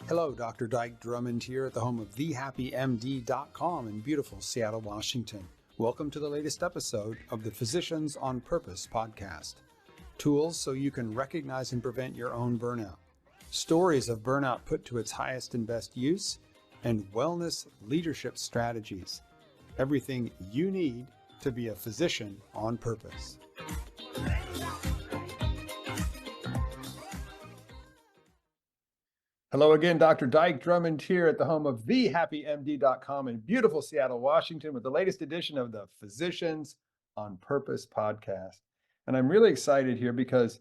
Hello, Dr. Dyke Drummond here at the home of thehappymd.com in beautiful Seattle, Washington. Welcome to the latest episode of the Physicians on Purpose podcast. Tools so you can recognize and prevent your own burnout. Stories of burnout put to its highest and best use, and wellness leadership strategies. Everything you need to be a physician on purpose. Hello again, Dr. Dyke Drummond here at the home of thehappymd.com in beautiful Seattle, Washington with the latest edition of the Physicians on Purpose podcast. And I'm really excited here because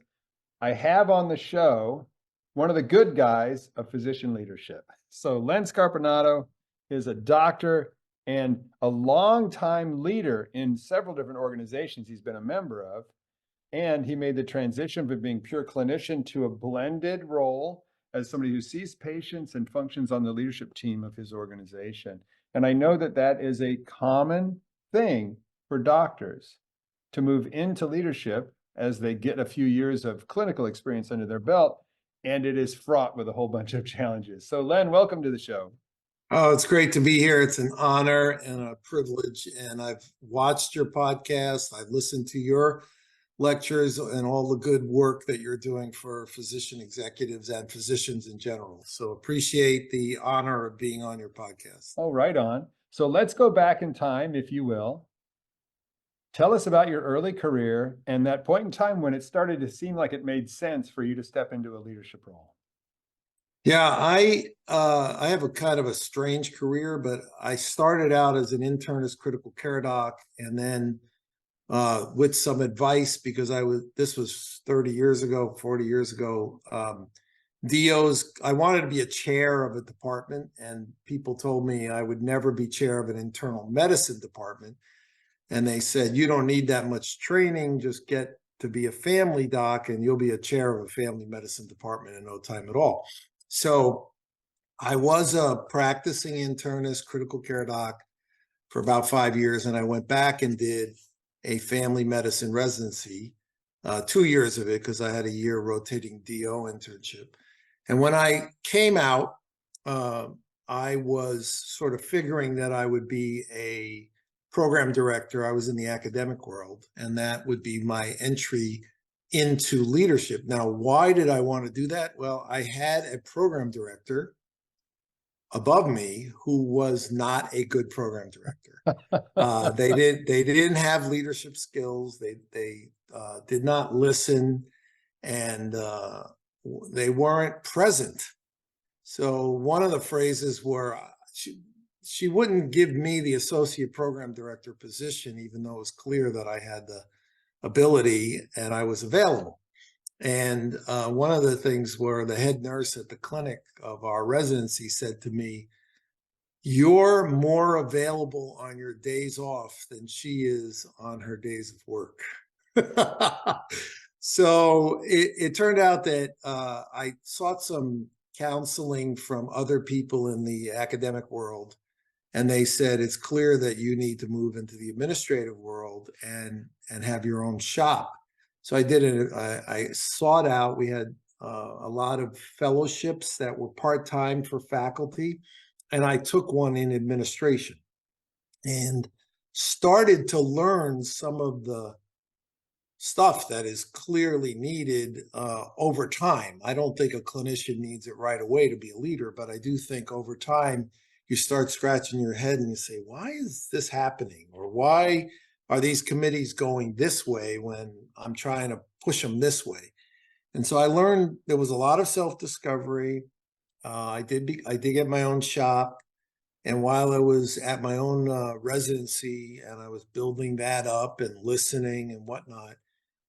I have on the show one of the good guys of physician leadership. So Len Scarpinato is a doctor and a longtime leader in several different organizations he's been a member of. And he made the transition from being pure clinician to a blended role as somebody who sees patients and functions on the leadership team of his organization. And I know that that is a common thing for doctors to move into leadership as they get a few years of clinical experience under their belt, and it is fraught with a whole bunch of challenges. So Len, welcome to the show. Oh, it's great to be here. It's an honor and a privilege. And I've watched your podcast. I've listened to your lectures and all the good work that you're doing for physician executives and physicians in general. So appreciate the honor of being on your podcast. Oh, right on. So let's go back in time, if you will. Tell us about your early career and that point in time when it started to seem like it made sense for you to step into a leadership role. Yeah, I have a kind of a strange career, but I started out as an internist critical care doc, and then with some advice, because this was 30 years ago, 40 years ago, DOs, I wanted to be a chair of a department, and people told me I would never be chair of an internal medicine department. And they said, you don't need that much training, just get to be a family doc and you'll be a chair of a family medicine department in no time at all. So I was a practicing internist critical care doc for about 5 years, and I went back and did a family medicine residency, 2 years of it, because I had a year rotating DO internship. And when I came out, I was sort of figuring that I would be a program director. I was in the academic world, and that would be my entry into leadership. Now, why did I want to do that? Well, I had a program director above me who was not a good program director. They didn't have leadership skills. They did not listen, and they weren't present. So one of the phrases were she wouldn't give me the associate program director position, even though it was clear that I had the ability and I was available. And one of the things where the head nurse at the clinic of our residency said to me, you're more available on your days off than she is on her days of work. So it turned out that I sought some counseling from other people in the academic world. And they said, it's clear that you need to move into the administrative world and have your own shop. So I did it. I sought out, we had a lot of fellowships that were part-time for faculty, and I took one in administration and started to learn some of the stuff that is clearly needed over time. I don't think a clinician needs it right away to be a leader, but I do think over time, you start scratching your head and you say, why is this happening? Or why are these committees going this way when I'm trying to push them this way? And so I learned there was a lot of self-discovery. I did get my own shop. And while I was at my own residency and I was building that up and listening and whatnot,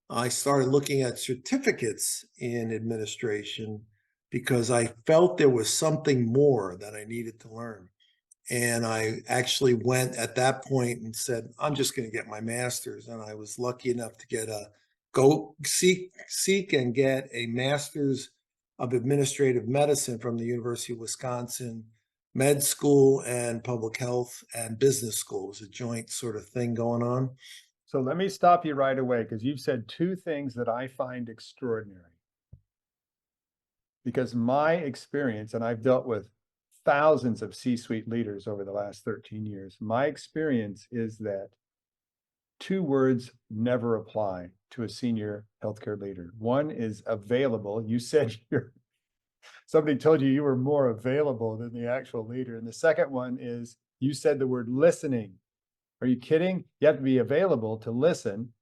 I started looking at certificates in administration because I felt there was something more that I needed to learn. And I actually went at that point and said, I'm just going to get my master's. And I was lucky enough to seek and get a master's of administrative medicine from the University of Wisconsin Med School and Public Health and Business School. It was a joint sort of thing going on. So let me stop you right away because you've said two things that I find extraordinary. because my experience, and I've dealt with thousands of C-suite leaders over the last 13 years, my experience is that two words never apply to a senior healthcare leader. One is available. You said somebody told you were more available than the actual leader. And the second one is you said the word listening. Are you kidding? You have to be available to listen,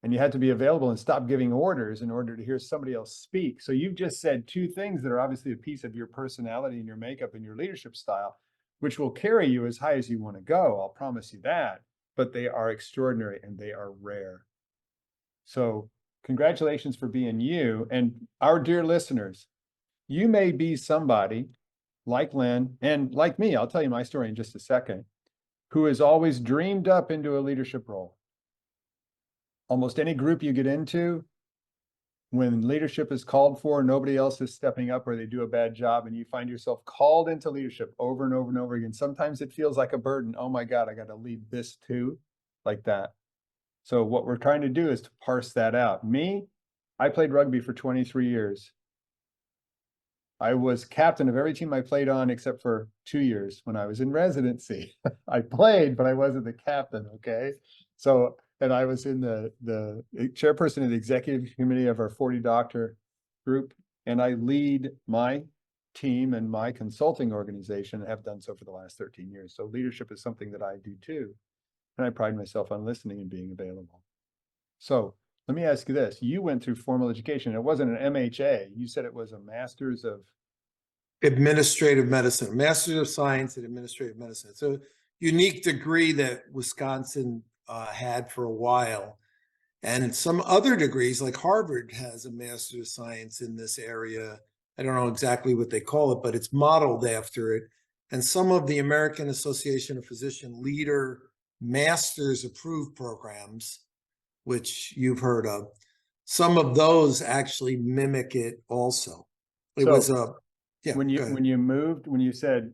and you have to be available and stop giving orders in order to hear somebody else speak. So you've just said two things that are obviously a piece of your personality and your makeup and your leadership style, which will carry you as high as you want to go. I'll promise you that. But they are extraordinary and they are rare. So congratulations for being you. And our dear listeners, you may be somebody like Len and like me, I'll tell you my story in just a second, who has always dreamed up into a leadership role. Almost any group you get into, when leadership is called for, nobody else is stepping up or they do a bad job, and you find yourself called into leadership over and over and over again. Sometimes it feels like a burden. Oh my God, I got to lead this too, like that. So what we're trying to do is to parse that out. Me, I played rugby for 23 years. I was captain of every team I played on except for 2 years when I was in residency. I played, but I wasn't the captain, okay? So, and I was in the chairperson of the executive committee of our 40 doctor group, and I lead my team and my consulting organization and have done so for the last 13 years. So leadership is something that I do too. And I pride myself on listening and being available. So let me ask you this. You went through formal education. It wasn't an MHA. You said it was a master's of Administrative medicine, master's of science in administrative medicine. It's a unique degree that Wisconsin had for a while. And some other degrees, like Harvard has a master's of science in this area. I don't know exactly what they call it, but it's modeled after it. And some of the American Association of Physician leader master's approved programs, which you've heard of, some of those actually mimic it also. It was a yeah. When you said,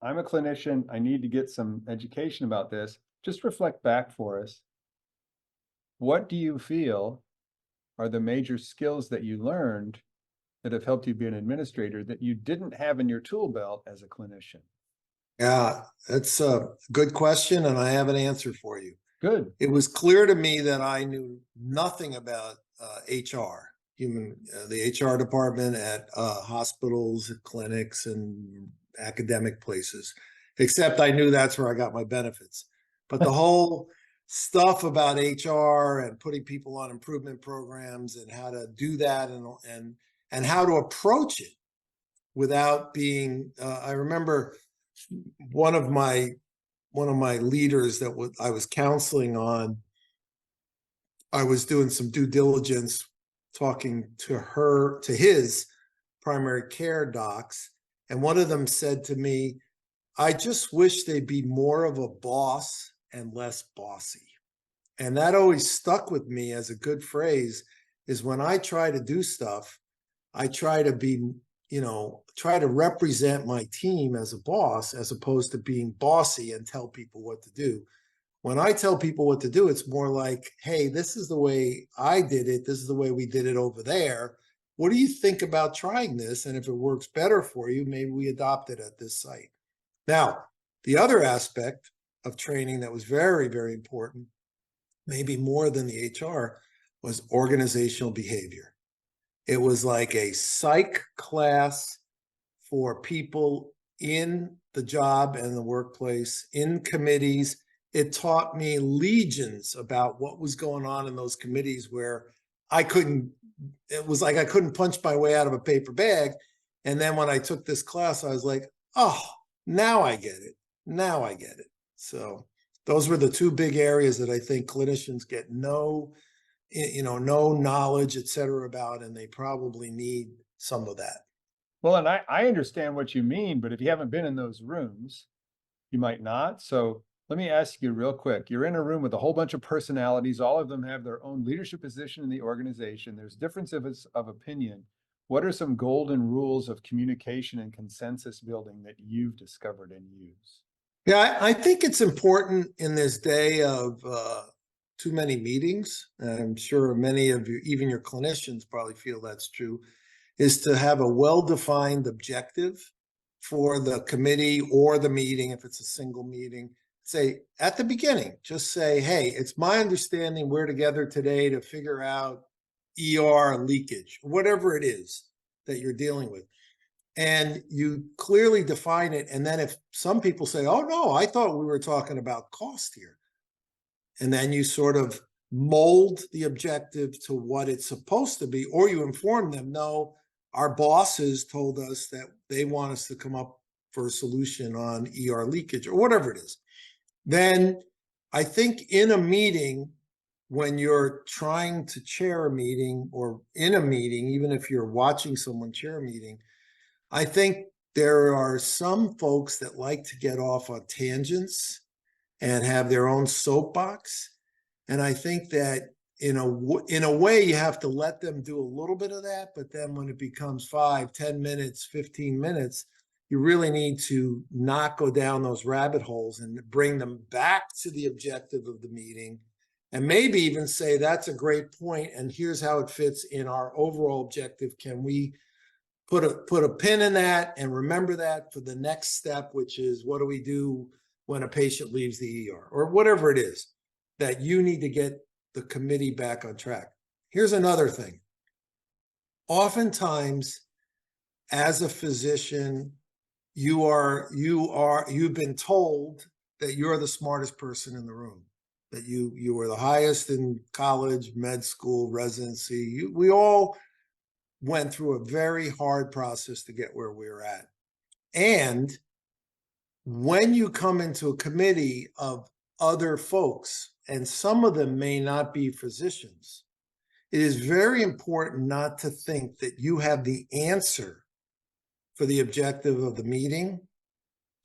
I'm a clinician, I need to get some education about this, just reflect back for us. What do you feel are the major skills that you learned that have helped you be an administrator that you didn't have in your tool belt as a clinician? Yeah, that's a good question, and I have an answer for you. Good. It was clear to me that I knew nothing about HR, the HR department at hospitals, clinics, and academic places, except I knew that's where I got my benefits. But the whole stuff about HR and putting people on improvement programs and how to do that and how to approach it without being, I remember one of my leaders that I was counseling on, I was doing some due diligence talking to his primary care docs, and one of them said to me, I just wish they'd be more of a boss and less bossy. And that always stuck with me as a good phrase, is when I try to do stuff, I try to be, try to represent my team as a boss, as opposed to being bossy and tell people what to do. When I tell people what to do, it's more like, hey, this is the way I did it. This is the way we did it over there. What do you think about trying this? And if it works better for you, maybe we adopt it at this site. Now, the other aspect of training that was very, very important, maybe more than the HR, was organizational behavior. It was like a psych class for people in the job and the workplace, in committees. It taught me legions about what was going on in those committees where it was like I couldn't punch my way out of a paper bag. And then when I took this class, I was like, oh, now I get it. Now I get it. So those were the two big areas that I think clinicians get no knowledge, et cetera, about, and they probably need some of that. Well, and I understand what you mean, but if you haven't been in those rooms, you might not. So let me ask you real quick. You're in a room with a whole bunch of personalities. All of them have their own leadership position in the organization. There's differences of opinion. What are some golden rules of communication and consensus building that you've discovered and use? Yeah, I think it's important in this day of too many meetings, and I'm sure many of you, even your clinicians, probably feel that's true. is to have a well-defined objective for the committee or the meeting, if it's a single meeting. Say at the beginning, just say, hey, it's my understanding we're together today to figure out ER leakage, whatever it is that you're dealing with. And you clearly define it. And then if some people say, oh, no, I thought we were talking about cost here. And then you sort of mold the objective to what it's supposed to be, or you inform them, no, our bosses told us that they want us to come up for a solution on ER leakage or whatever it is. Then I think in a meeting, when you're trying to chair a meeting or in a meeting, even if you're watching someone chair a meeting, I think there are some folks that like to get off on tangents and have their own soapbox. And I think that in a way, you have to let them do a little bit of that. But then when it becomes 5, 10 minutes, 15 minutes, you really need to not go down those rabbit holes and bring them back to the objective of the meeting. And maybe even say, that's a great point, and here's how it fits in our overall objective. Can we put a pin in that and remember that for the next step, which is what do we do when a patient leaves the ER or whatever it is that you need to get the committee back on track. Here's another thing. Oftentimes, as a physician, you've been told that you're the smartest person in the room, that you were the highest in college, med school, residency. We all went through a very hard process to get where we're at. And when you come into a committee of other folks, and some of them may not be physicians, it is very important not to think that you have the answer for the objective of the meeting.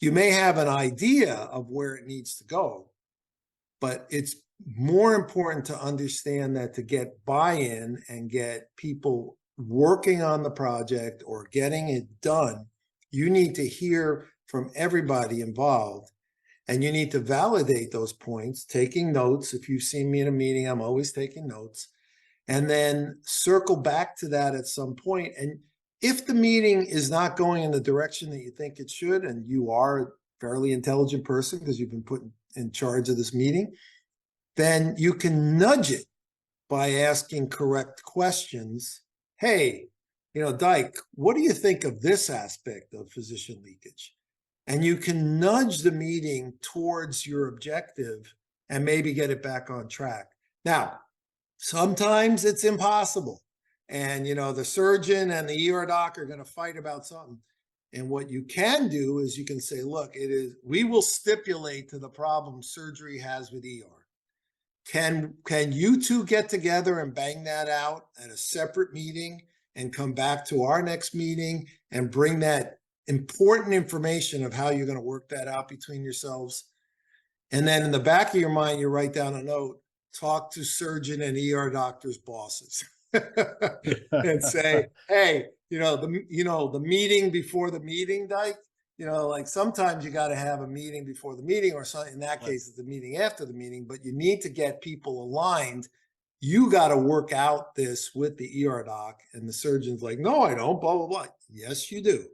You may have an idea of where it needs to go, but it's more important to understand that to get buy-in and get people working on the project or getting it done, you need to hear from everybody involved, and you need to validate those points, taking notes. If you've seen me in a meeting, I'm always taking notes, and then circle back to that at some point. And if the meeting is not going in the direction that you think it should, and you are a fairly intelligent person because you've been put in charge of this meeting, then you can nudge it by asking correct questions. Hey, Dyke, what do you think of this aspect of physician leakage? And you can nudge the meeting towards your objective and maybe get it back on track. Now, sometimes it's impossible. And, the surgeon and the ER doc are going to fight about something. And what you can do is you can say, look, we will stipulate to the problem surgery has with ER. Can you two get together and bang that out at a separate meeting and come back to our next meeting and bring that important information of how you're going to work that out between yourselves? And then in the back of your mind, you write down a note, talk to surgeon and ER doctor's bosses and say, hey, the meeting before the meeting, Dyke, like sometimes you got to have a meeting before the meeting, or something. In that case, it's the meeting after the meeting, but you need to get people aligned. You got to work out this with the ER doc, and the surgeon's like, no, I don't, blah, blah, blah. Yes, you do.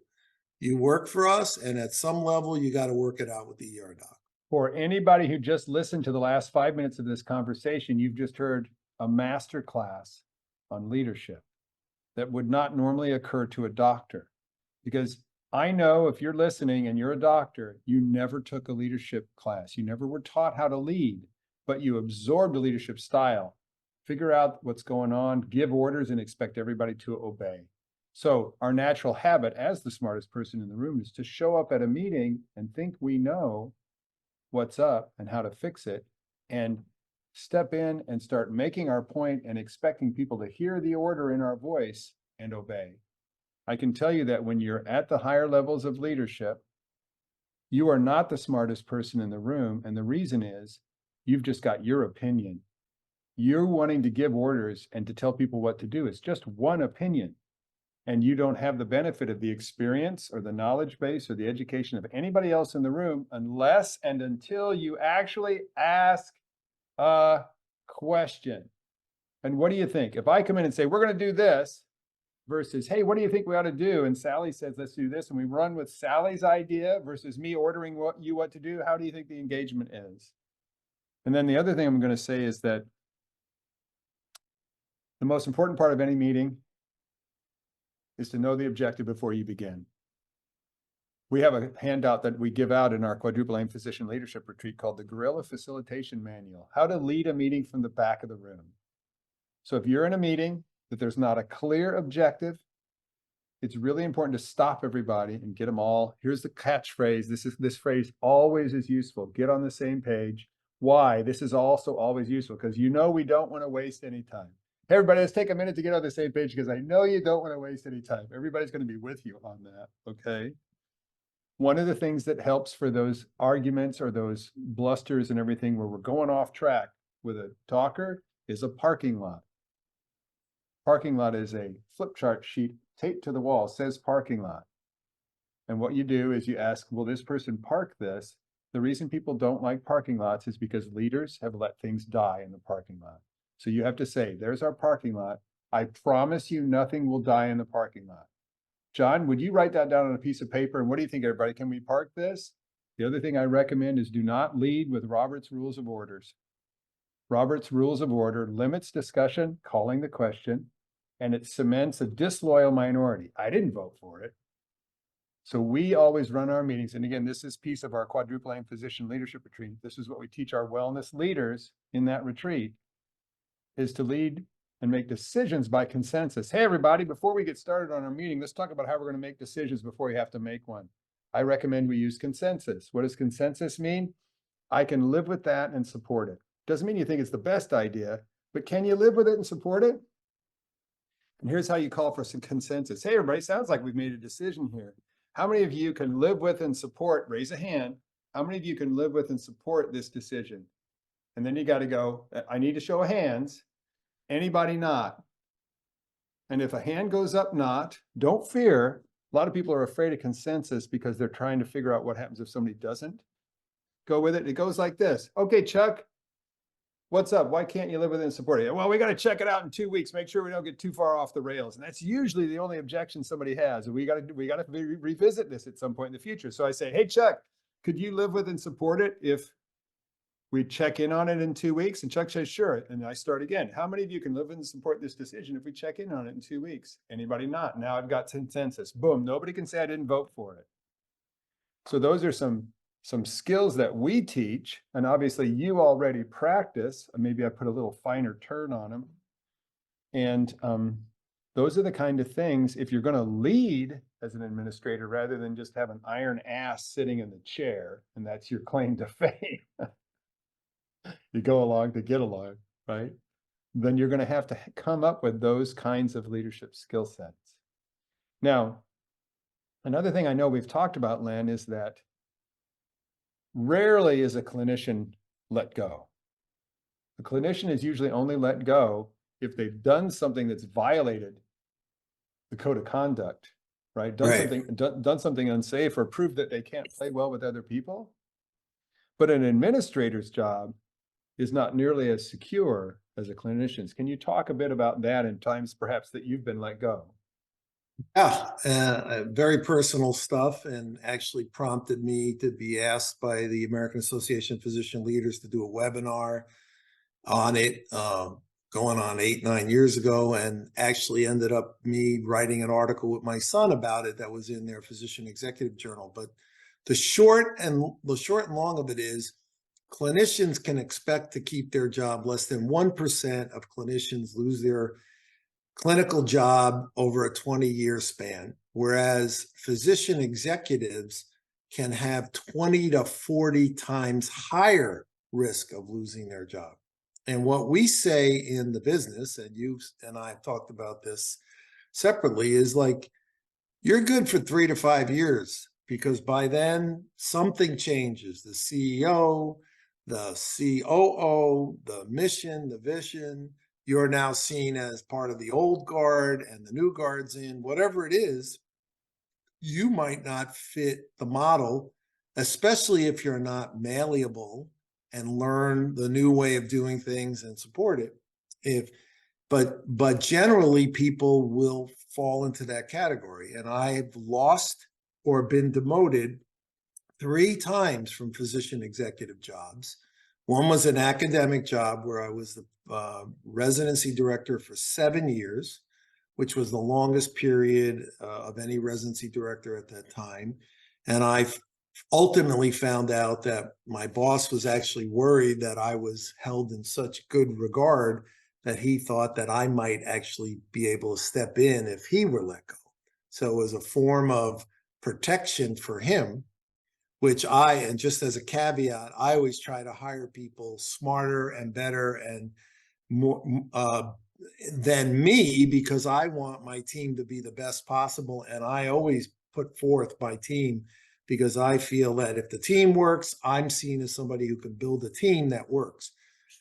You work for us, and at some level, you got to work it out with the ER doc. For anybody who just listened to the last 5 minutes of this conversation, you've just heard a master class on leadership that would not normally occur to a doctor. Because I know if you're listening and you're a doctor, you never took a leadership class. You never were taught how to lead, but you absorbed a leadership style, figure out what's going on, give orders, and expect everybody to obey. So our natural habit as the smartest person in the room is to show up at a meeting and think we know what's up and how to fix it, and step in and start making our point and expecting people to hear the order in our voice and obey. I can tell you that when you're at the higher levels of leadership, you are not the smartest person in the room. And the reason is you've just got your opinion. You're wanting to give orders and to tell people what to do. It's just one opinion. And you don't have the benefit of the experience or the knowledge base or the education of anybody else in the room unless and until you actually ask a question. And what do you think? If I come in and say, we're going to do this, versus, hey, what do you think we ought to do? And Sally says, let's do this. And we run with Sally's idea versus me ordering what to do. How do you think the engagement is? And then the other thing I'm going to say is that the most important part of any meeting is to know the objective before you begin. We have a handout that we give out in our quadruple aim physician leadership retreat called the Guerrilla Facilitation Manual, how to lead a meeting from the back of the room. So if you're in a meeting that there's not a clear objective, it's really important to stop everybody and get them all. Here's the catchphrase. This phrase always is useful. Get on the same page. Why? This is also always useful because we don't want to waste any time. Hey, everybody, let's take a minute to get on the same page because I know you don't want to waste any time. Everybody's going to be with you on that, okay? One of the things that helps for those arguments or those blusters and everything where we're going off track with a talker is a parking lot. Parking lot is a flip chart sheet taped to the wall, says parking lot. And what you do is you ask, will this person park this? The reason people don't like parking lots is because leaders have let things die in the parking lot. So you have to say, there's our parking lot. I promise you nothing will die in the parking lot. John, would you write that down on a piece of paper? And what do you think, everybody? Can we park this? The other thing I recommend is do not lead with Robert's Rules of Orders. Robert's Rules of Order limits discussion, calling the question, and it cements a disloyal minority. I didn't vote for it. So we always run our meetings. And again, this is piece of our quadruple aim physician leadership retreat. This is what we teach our wellness leaders in that retreat, is to lead and make decisions by consensus. Hey, everybody, before we get started on our meeting, let's talk about how we're going to make decisions before you have to make one. I recommend we use consensus. What does consensus mean? I can live with that and support it. Doesn't mean you think it's the best idea, but can you live with it and support it? And here's how you call for some consensus. Hey, everybody, sounds like we've made a decision here. How many of you can live with and support, raise a hand, how many of you can live with and support this decision? And then you got to go, I need to show of hands. Anybody not? And if a hand goes up not, don't fear. A lot of people are afraid of consensus because they're trying to figure out what happens if somebody doesn't go with it. It goes like this. Okay, Chuck, what's up? Why can't you live with it and support it? Well, we got to check it out in 2 weeks. Make sure we don't get too far off the rails. And that's usually the only objection somebody has. We got to revisit this at some point in the future. So I say, hey, Chuck, could you live with and support it if we check in on it in 2 weeks? And Chuck says, sure. And I start again. How many of you can live with and support this decision if we check in on it in 2 weeks? Anybody not? Now I've got consensus. Boom. Nobody can say I didn't vote for it. So those are some skills that we teach. And obviously you already practice. Maybe I put a little finer turn on them. And those are the kind of things, if you're going to lead as an administrator, rather than just have an iron ass sitting in the chair, and that's your claim to fame. You go along to get along, right? Then you're going to have to come up with those kinds of leadership skill sets. Now, another thing I know we've talked about, Len, is that rarely is a clinician let go. A clinician is usually only let go if they've done something that's violated the code of conduct, right? Done something unsafe or proved that they can't play well with other people. But an administrator's job is not nearly as secure as a clinician's. Can you talk a bit about that in times perhaps that you've been let go? Yeah, very personal stuff, and actually prompted me to be asked by the American Association of Physician Leaders to do a webinar on it, going on 8-9 years ago, and actually ended up me writing an article with my son about it that was in their Physician Executive Journal. But the short and long of it is, clinicians can expect to keep their job. Less than 1% of clinicians lose their clinical job over a 20-year span, whereas physician executives can have 20 to 40 times higher risk of losing their job. And what we say in the business, and you and I have talked about this separately, is like, you're good for 3 to 5 years, because by then something changes. The CEO, the COO, the mission, the vision, you're now seen as part of the old guard and the new guard's in. Whatever it is, you might not fit the model, especially if you're not malleable and learn the new way of doing things and support it. but generally people will fall into that category. And I've lost or been demoted 3 times from physician executive jobs. One was an academic job where I was the residency director for 7 years, which was the longest period of any residency director at that time. And I ultimately found out that my boss was actually worried that I was held in such good regard that he thought that I might actually be able to step in if he were let go. So it was a form of protection for him, which and just as a caveat, I always try to hire people smarter and better and more than me, because I want my team to be the best possible. And I always put forth my team because I feel that if the team works, I'm seen as somebody who can build a team that works.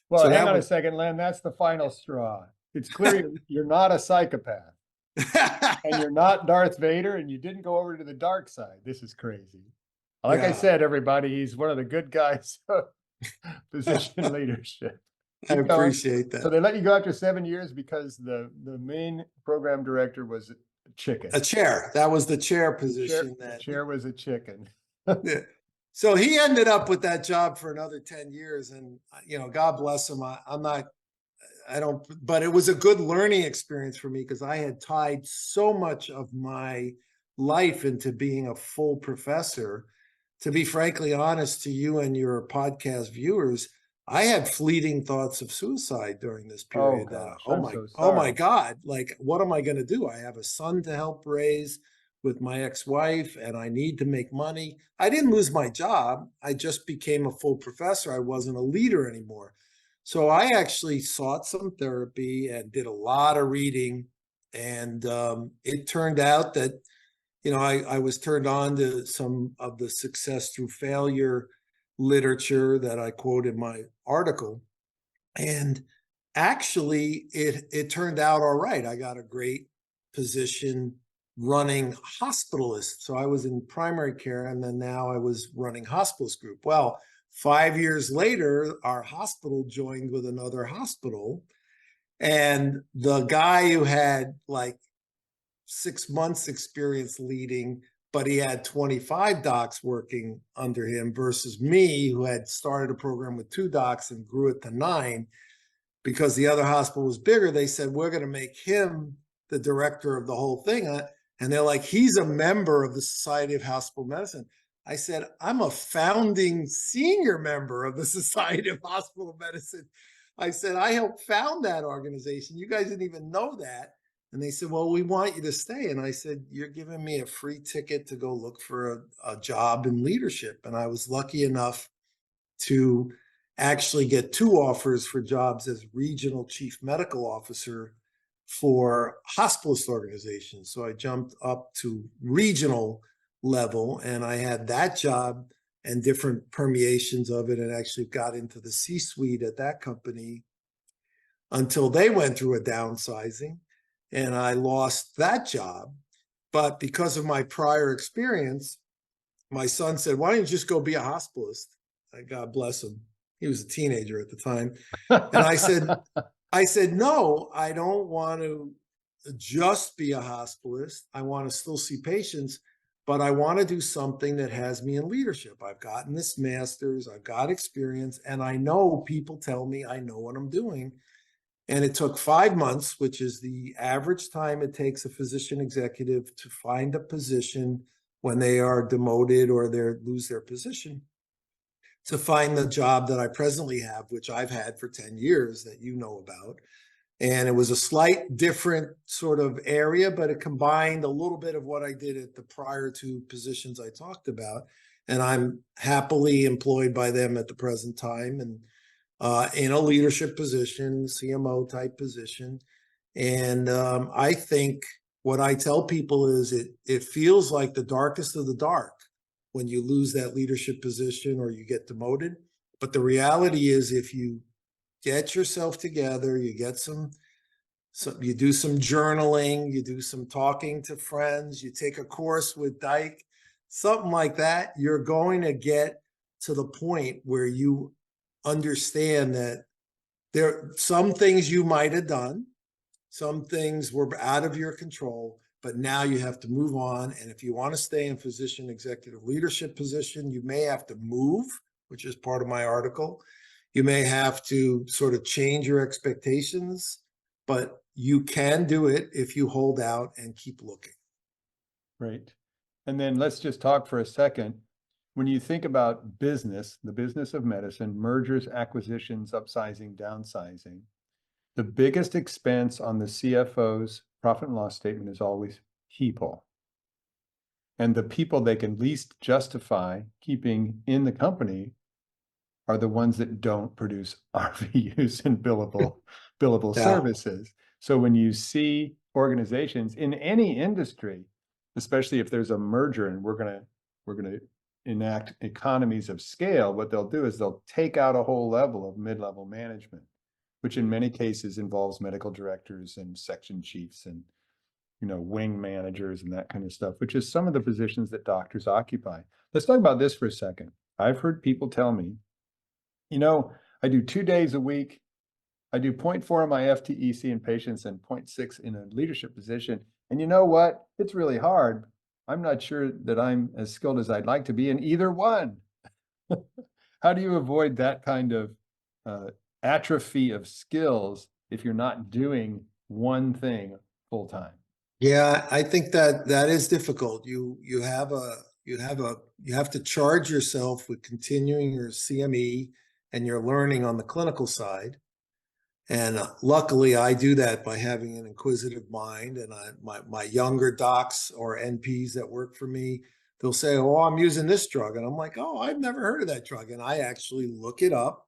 Well, So hang on a second, Len. That's the final straw. It's clear you're not a psychopath, and you're not Darth Vader, and you didn't go over to the dark side. This is crazy. Like I said, everybody, he's one of the good guys of physician leadership. I appreciate that. So they let you go after 7 years because the main program director was a chicken. A chair. That was the chair position. The chair was a chicken. Yeah. So he ended up with that job for another 10 years. And, God bless him. But it was a good learning experience for me because I had tied so much of my life into being a full professor. To be frankly honest to you and your podcast viewers, I had fleeting thoughts of suicide during this period. Oh my God, like, what am I going to do? I have a son to help raise with my ex-wife, and I need to make money. I didn't lose my job. I just became a full professor. I wasn't a leader anymore. So I actually sought some therapy and did a lot of reading. And it turned out that, I was turned on to some of the success through failure literature that I quote in my article. And actually, it turned out all right. I got a great position running hospitalist. So I was in primary care, and then now I was running hospitalist group. Well, 5 years later, our hospital joined with another hospital. And the guy who had like 6 months experience leading, but he had 25 docs working under him versus me, who had started a program with 2 docs and grew it to 9. Because the other hospital was bigger, they said, we're going to make him the director of the whole thing. And they're like, he's a member of the Society of Hospital Medicine. I said, I'm a founding senior member of the Society of Hospital Medicine. I said, I helped found that organization. You guys didn't even know that. And they said, well, we want you to stay. And I said, you're giving me a free ticket to go look for a job in leadership. And I was lucky enough to actually get 2 offers for jobs as regional chief medical officer for hospitalist organizations. So I jumped up to regional level, and I had that job and different permeations of it, and actually got into the C-suite at that company until they went through a downsizing, and I lost that job. But because of my prior experience, my son said, why don't you just go be a hospitalist? God bless him. He was a teenager at the time. And I said, no, I don't want to just be a hospitalist. I want to still see patients, but I want to do something that has me in leadership. I've gotten this master's, I've got experience, and I know people tell me I know what I'm doing. And it took 5 months, which is the average time it takes a physician executive to find a position when they are demoted or they lose their position, to find the job that I presently have, which I've had for 10 years that you know about. And it was a slight different sort of area, but it combined a little bit of what I did at the prior 2 positions I talked about. And I'm happily employed by them at the present time, and in a leadership position, CMO type position. And I think what I tell people is it feels like the darkest of the dark when you lose that leadership position or you get demoted. But the reality is, if you get yourself together, you get you do some journaling, you do some talking to friends, you take a course with Dyke, something like that, you're going to get to the point where you understand that there are some things you might have done Some things were out of your control, but now you have to move on. And if you want to stay in physician executive leadership position, you may have to move, which is part of my article. You may have to sort of change your expectations, but you can do it if you hold out and keep looking. Right. And then let's just talk for a second. When you think about business, the business of medicine, mergers, acquisitions, upsizing, downsizing, the biggest expense on the CFO's profit and loss statement is always people. And the people they can least justify keeping in the company are the ones that don't produce RVUs and billable Yeah. services. So when you see organizations in any industry, especially if there's a merger and we're gonna enact economies of scale, what they'll do is they'll take out a whole level of mid-level management, which in many cases involves medical directors and section chiefs and wing managers and that kind of stuff, which is some of the positions that doctors occupy. Let's talk about this for a second. I've heard people tell me, I do 2 days a week. I do 0.4 of my FTEC in patients and 0.6 in a leadership position. And you know what? It's really hard. I'm not sure that I'm as skilled as I'd like to be in either one. How do you avoid that kind of atrophy of skills if you're not doing one thing full time? Yeah, I think that is difficult. You have to charge yourself with continuing your CME and your learning on the clinical side. And luckily, I do that by having an inquisitive mind. And my younger docs or NPs that work for me, they'll say, "Oh, I'm using this drug," and I'm like, "Oh, I've never heard of that drug." And I actually look it up,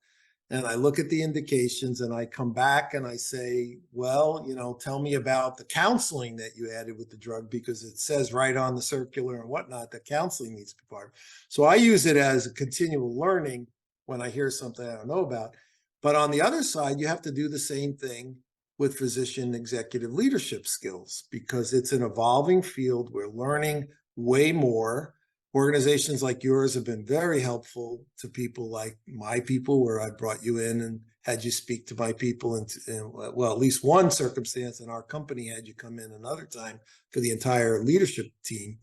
and I look at the indications, and I come back and I say, "Well, tell me about the counseling that you added with the drug, because it says right on the circular and whatnot that counseling needs to be part of." So I use it as a continual learning when I hear something I don't know about. But on the other side, you have to do the same thing with physician executive leadership skills, because it's an evolving field. We're learning way more. Organizations like yours have been very helpful to people like my people, where I brought you in and had you speak to my people. And well, at least one circumstance in our company had you come in another time for the entire leadership team.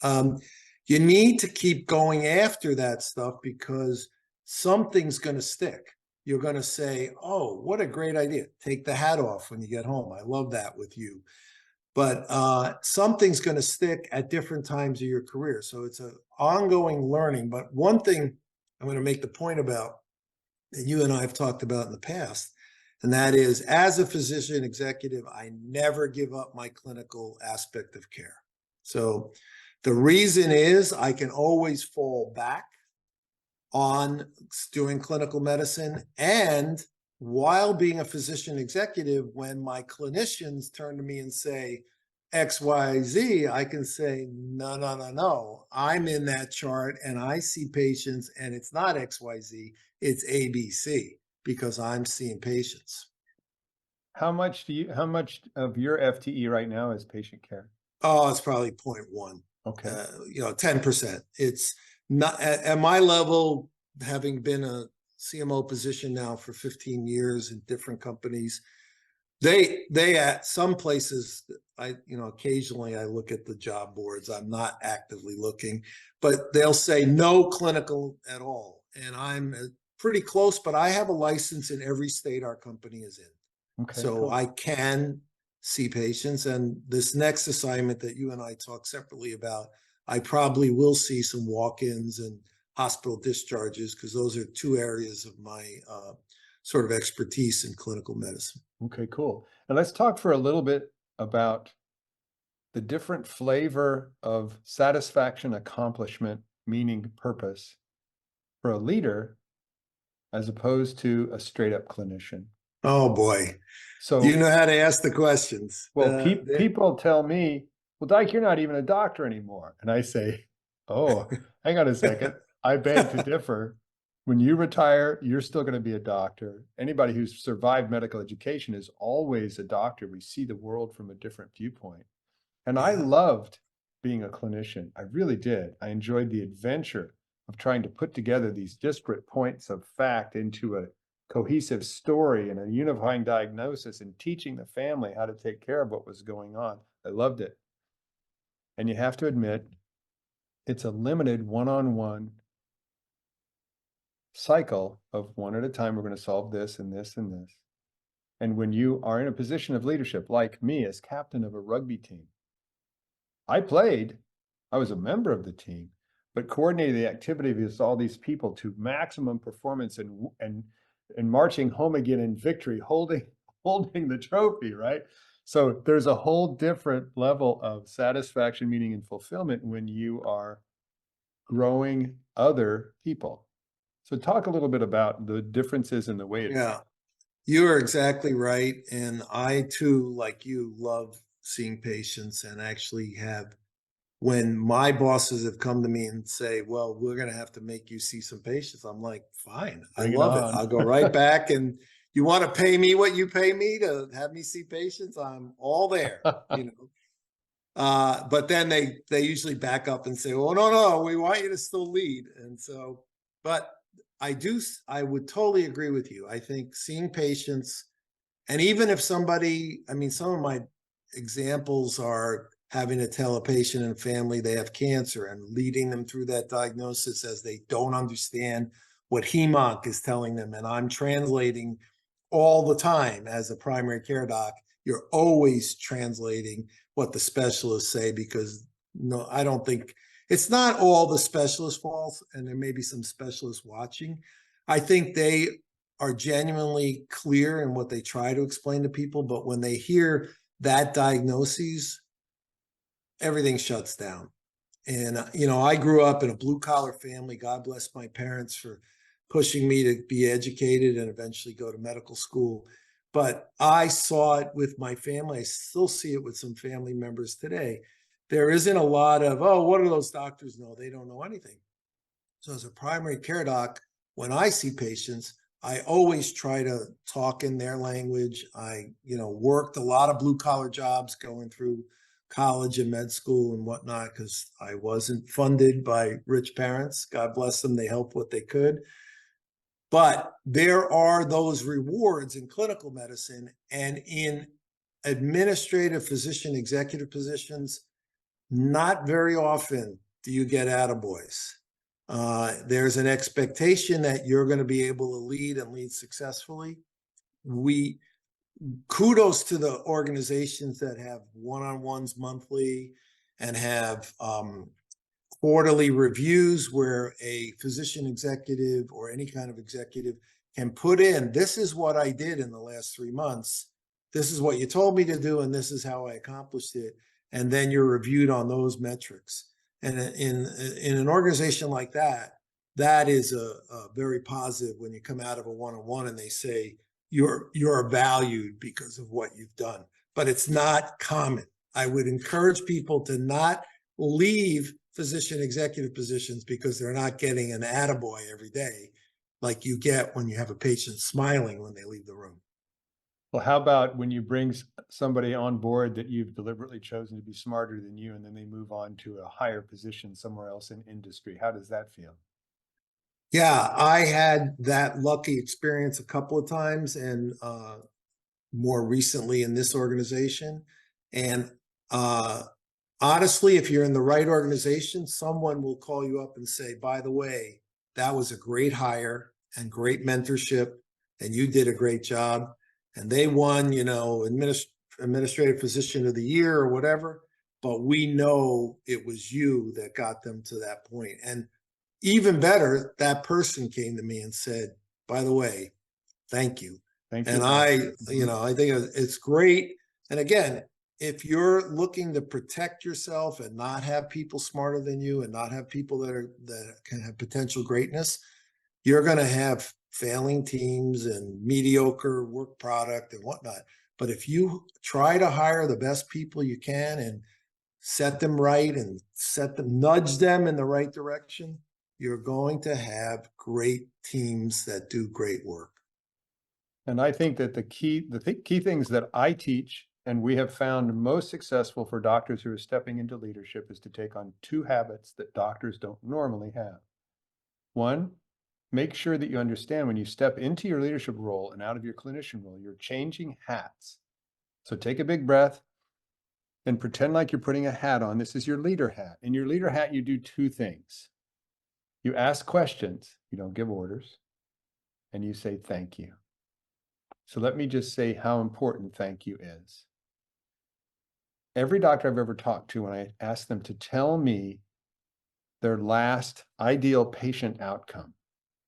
You need to keep going after that stuff, because something's going to stick. You're going to say, "Oh, what a great idea." Take the hat off when you get home. I love that with you. But something's going to stick at different times of your career. So it's an ongoing learning. But one thing I'm going to make the point about that you and I have talked about in the past, and that is, as a physician executive, I never give up my clinical aspect of care. So the reason is I can always fall back on doing clinical medicine. And while being a physician executive, when my clinicians turn to me and say XYZ, I can say, "No, no, no, no. I'm in that chart and I see patients, and it's not XYZ, it's ABC, because I'm seeing patients." How much of your FTE right now is patient care? Oh, it's probably 0.1. Okay. 10%. It's not at my level, having been a CMO position now for 15 years in different companies. They at some places, occasionally I look at the job boards. I'm not actively looking, but they'll say no clinical at all. And I'm pretty close, but I have a license in every state our company is in. Okay, So cool. I can see patients. And this next assignment that you and I talk separately about, I probably will see some walk-ins and hospital discharges, because those are two areas of my sort of expertise in clinical medicine. Okay, cool. And let's talk for a little bit about the different flavor of satisfaction, accomplishment, meaning, purpose for a leader as opposed to a straight up clinician. Oh boy. So You know how to ask the questions. well, people tell me, "Well, Dyke, you're not even a doctor anymore." And I say, "Oh, hang on a second. I beg to differ. When you retire, you're still going to be a doctor. Anybody who's survived medical education is always a doctor. We see the world from a different viewpoint." And I Yeah. loved being a clinician. I really did. I enjoyed the adventure of trying to put together these disparate points of fact into a cohesive story and a unifying diagnosis and teaching the family how to take care of what was going on. I loved it. And you have to admit, it's a limited one-on-one cycle of one at a time. We're going to solve this and this and this. And when you are in a position of leadership, like me as captain of a rugby team, I played, I was a member of the team, but coordinating the activity of all these people to maximum performance and marching home again in victory, holding the trophy, right? So there's a whole different level of satisfaction, meaning, and fulfillment when you are growing other people. So talk a little bit about the differences in the way it's Yeah, you are exactly right. And I too, like you, love seeing patients and actually have, when my bosses have come to me and say, well, we're going to have to make you see some patients, I'm like, fine, I bring it love it. on. I'll go right back. And you want to pay me what you pay me to have me see patients? I'm all there, you know. But then they usually back up and say, well, no, we want you to still lead. And so, but I would totally agree with you. I think seeing patients, and even if somebody, I mean, some of my examples are having to tell a patient and family they have cancer and leading them through that diagnosis as they don't understand what HEMONC is telling them. And I'm translating all the time as a primary care doc. You're always translating what the specialists say, because no, I don't think it's not all the specialists' fault, and there may be some specialists watching. I think they are genuinely clear in what they try to explain to people, but when they hear that diagnosis, everything shuts down. And, you know, I grew up in a blue collar family. God bless my parents for pushing me to be educated and eventually go to medical school. But I saw it with my family. I still see it with some family members today. There isn't a lot of, oh, what do those doctors know? They don't know anything. So as a primary care doc, when I see patients, I always try to talk in their language. I, you know, worked a lot of blue collar jobs going through college and med school and whatnot, because I wasn't funded by rich parents. God bless them. They helped what they could. But there are those rewards in clinical medicine and in administrative physician executive positions. Not very often do you get attaboys. There's an expectation that you're going to be able to lead and lead successfully. Kudos to the organizations that have one-on-ones monthly and have quarterly reviews where a physician executive or any kind of executive can put in, this is what I did in the last 3 months. This is what you told me to do, and this is how I accomplished it. And then you're reviewed on those metrics. And in an organization like that, that is a very positive when you come out of a one-on-one and they say, you're valued because of what you've done. But it's not common. I would encourage people to not leave physician executive positions because they're not getting an attaboy every day like you get when you have a patient smiling when they leave the room. Well, how about when you bring somebody on board that you've deliberately chosen to be smarter than you, and then they move on to a higher position somewhere else in industry? How does that feel? Yeah, I had that lucky experience a couple of times, and more recently in this organization. And honestly, if you're in the right organization, someone will call you up and say, by the way, that was a great hire and great mentorship, and you did a great job. And they won, you know, administrative physician of the year or whatever. But we know it was you that got them to that point. And even better, that person came to me and said, by the way, thank you. Thank And you. you know, I think it's great. And again, if you're looking to protect yourself and not have people smarter than you and not have people that can have potential greatness, you're going to have failing teams and mediocre work product and whatnot. But if you try to hire the best people you can and set them right and nudge them in the right direction, you're going to have great teams that do great work. And I think that the key things that I teach and we have found most successful for doctors who are stepping into leadership is to take on 2 habits that doctors don't normally have. One make sure that you understand when you step into your leadership role and out of your clinician role, you're changing hats. So take a big breath and pretend like you're putting a hat on. This is your leader hat. In your leader hat, you do two things. You ask questions, you don't give orders, and you say thank you. So let me just say how important thank you is. Every doctor I've ever talked to, when I ask them to tell me their last ideal patient outcome,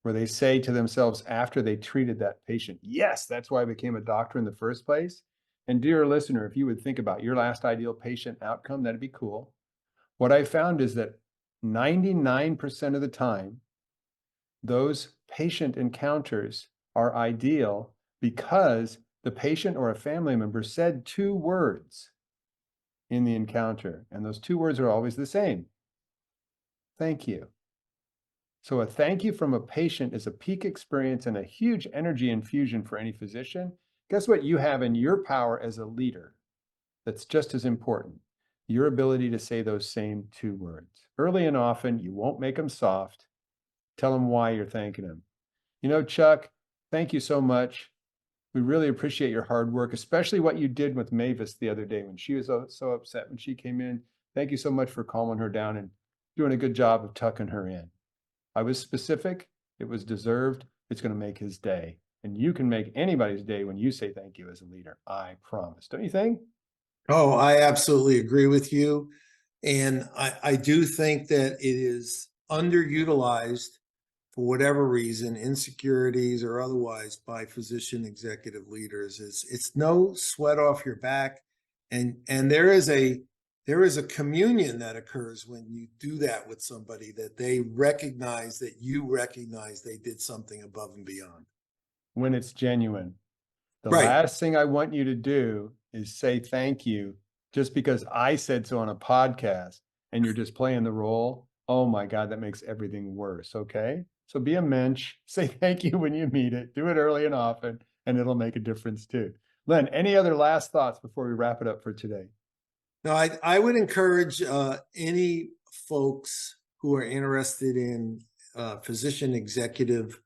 where they say to themselves after they treated that patient, yes, that's why I became a doctor in the first place. And dear listener, if you would think about your last ideal patient outcome, that'd be cool. What I found is that 99% of the time, those patient encounters are ideal because the patient or a family member said two words in the encounter, and those two words are always the same. Thank you. So a thank you from a patient is a peak experience and a huge energy infusion for any physician. Guess what you have in your power as a leader that's just as important? Your ability to say those same two words. Early and often, you won't make them soft. Tell them why you're thanking them. You know, Chuck, thank you so much. We really appreciate your hard work, especially what you did with Mavis the other day when she was so upset when she came in. Thank you so much for calming her down and doing a good job of tucking her in. I was specific. It was deserved. It's going to make his day. And you can make anybody's day when you say thank you as a leader. I promise. Don't you think? Oh, I absolutely agree with you. And I do think that it is underutilized for whatever reason, insecurities or otherwise, by physician executive leaders. It's no sweat off your back. And there is a communion that occurs when you do that with somebody, that they recognize that you recognize they did something above and beyond. When it's genuine. The Right. last thing I want you to do is say thank you just because I said so on a podcast and you're just playing the role. Oh my God, that makes everything worse. Okay. So be a mensch, say thank you when you meet it, do it early and often, and it'll make a difference too. Len, any other last thoughts before we wrap it up for today? No, I would encourage any folks who are interested in physician executive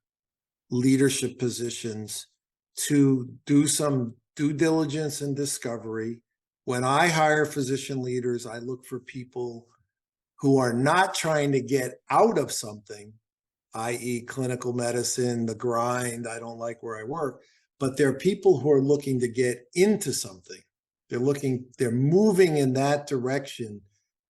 leadership positions to do some due diligence and discovery. When I hire physician leaders, I look for people who are not trying to get out of something, i.e., clinical medicine, the grind, I don't like where I work, but they're people who are looking to get into something. They're moving in that direction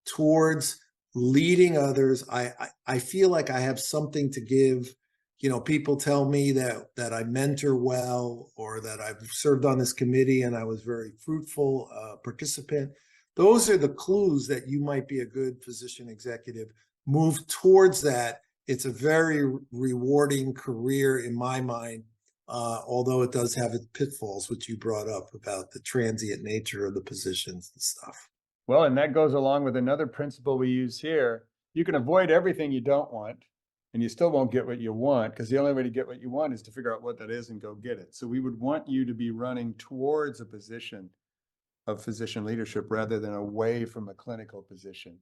towards leading others. I feel like I have something to give. You know, people tell me that I mentor well, or that I've served on this committee and I was very fruitful participant. Those are the clues that you might be a good physician executive. Move towards that. It's a very rewarding career in my mind, although it does have its pitfalls, which you brought up about the transient nature of the positions and stuff. Well, and that goes along with another principle we use here. You can avoid everything you don't want, and you still won't get what you want, because the only way to get what you want is to figure out what that is and go get it. So we would want you to be running towards a position of physician leadership rather than away from a clinical position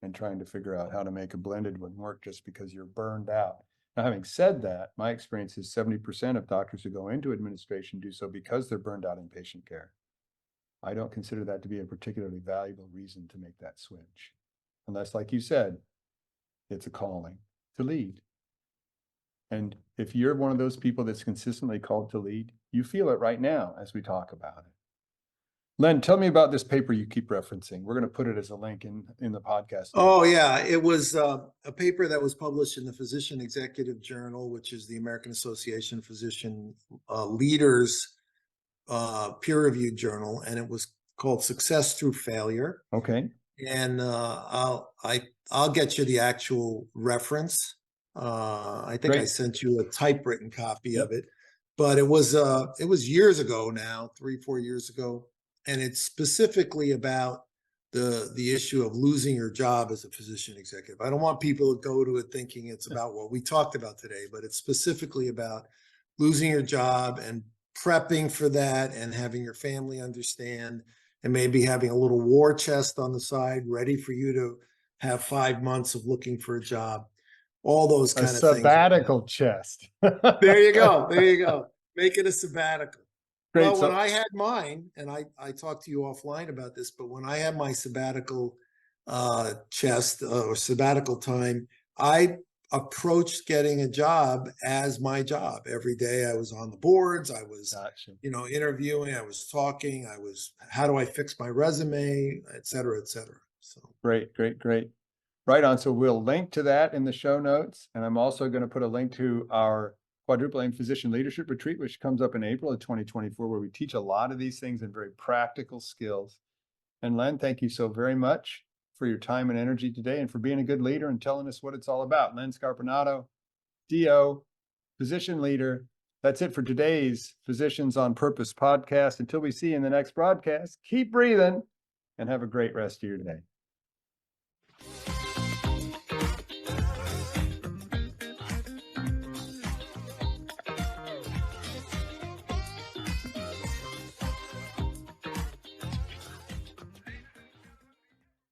and trying to figure out how to make a blended one work just because you're burned out. Now, having said that, my experience is 70% of doctors who go into administration do so because they're burned out in patient care. I don't consider that to be a particularly valuable reason to make that switch, unless, like you said, it's a calling to lead. And if you're one of those people that's consistently called to lead, you feel it right now as we talk about it. Len, tell me about this paper you keep referencing. We're going to put it as a link in the podcast. Oh, yeah. It was a paper that was published in the Physician Executive Journal, which is the American Association of Physician Leaders peer-reviewed journal, and it was called Success Through Failure. Okay. And I'll get you the actual reference. I think I sent you a typewritten copy of it, but it was years ago now, 3-4 years ago, and it's specifically about the issue of losing your job as a physician executive. I don't want people to go to it thinking it's about what we talked about today, but it's specifically about losing your job and prepping for that, and having your family understand, and maybe having a little war chest on the side ready for you to have 5 months of looking for a job. all those A kind of things. sabbatical chest. There you go. There you go. Make it a sabbatical. Great. Well, So, when I had mine, and I talked to you offline about this, but when I had my sabbatical chest or sabbatical time, I approached getting a job as my job. Every day I was on the boards, I was, gotcha. interviewing, I was talking, how do I fix my resume, et cetera, et cetera. So Great, great, great. Right on. So we'll link to that in the show notes. And I'm also going to put a link to our quadruple aim physician leadership retreat, which comes up in April of 2024, where we teach a lot of these things and very practical skills. And Len, thank you so very much for your time and energy today and for being a good leader and telling us what it's all about. Len Scarpinato, DO, physician leader. That's it for today's Physicians on Purpose podcast. Until we see you in the next broadcast, keep breathing and have a great rest of your day.